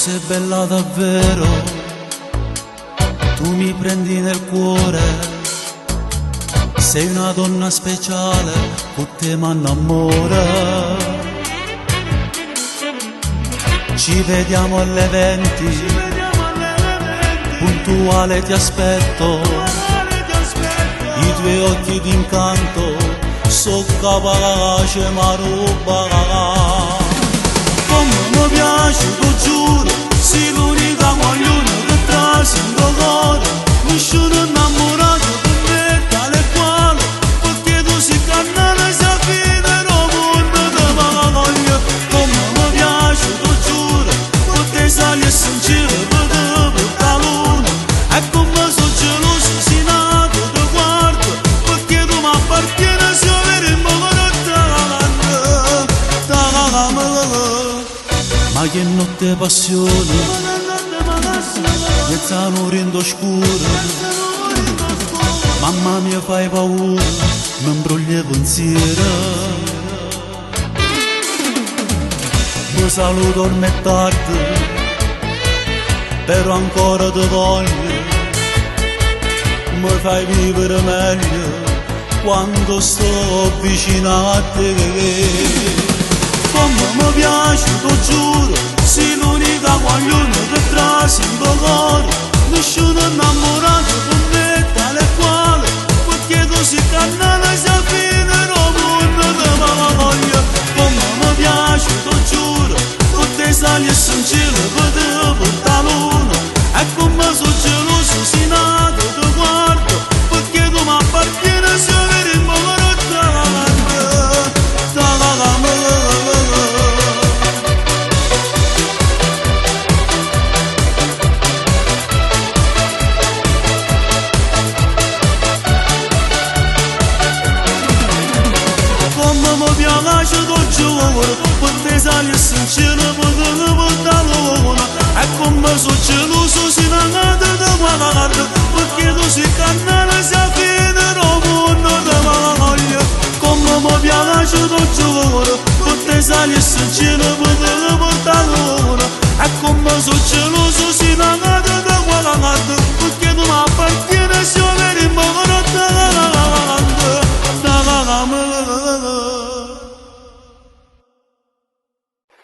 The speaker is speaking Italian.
sei bella davvero, tu mi prendi nel cuore, sei una donna speciale, con te mi innamora. Ci vediamo alle 20, puntuale ti aspetto, i tuoi occhi d'incanto, so capace ma ruba. Come mi piace, lo giuro, sei l'unica guagliona che trascende il cuore, nessuno innamorato per me tale quale, perché tu sei cannata, sei fine, non mondo te me voglio. Come mi piace, lo giuro, con te sali e sincero, per te porta la luna, e come sono geloso, sei nato, ti guardo, perché tu mi appartieni, se avere il mondo ma che notte passione, senza morendo scuro, mamma mia fai paura, mi imbroglia i pensieri. Mi saluto ormai è tardi, però ancora ti voglio, mi fai vivere meglio quando sto vicino a te. Come mi piace, lo giuro, sei l'unica guagliona che trascende il cuore, nessuno innamorato per me tale quale, perché tu sei cannata, sei fine, non mondo te me voglio. Come mi piace, lo giuro, con te sali e sincero, per te porta la luna, e come sono geloso, sei nato, ti guardo, perché tu mi appartieni, se avere il mondo per te sali e sincero, per te porta la luna, e come sono geloso, sei nata da guardo, perché tu sei cannata, sei fine, non mondo te me voglio. Come mi piace, lo giuro, per te sali e sincero,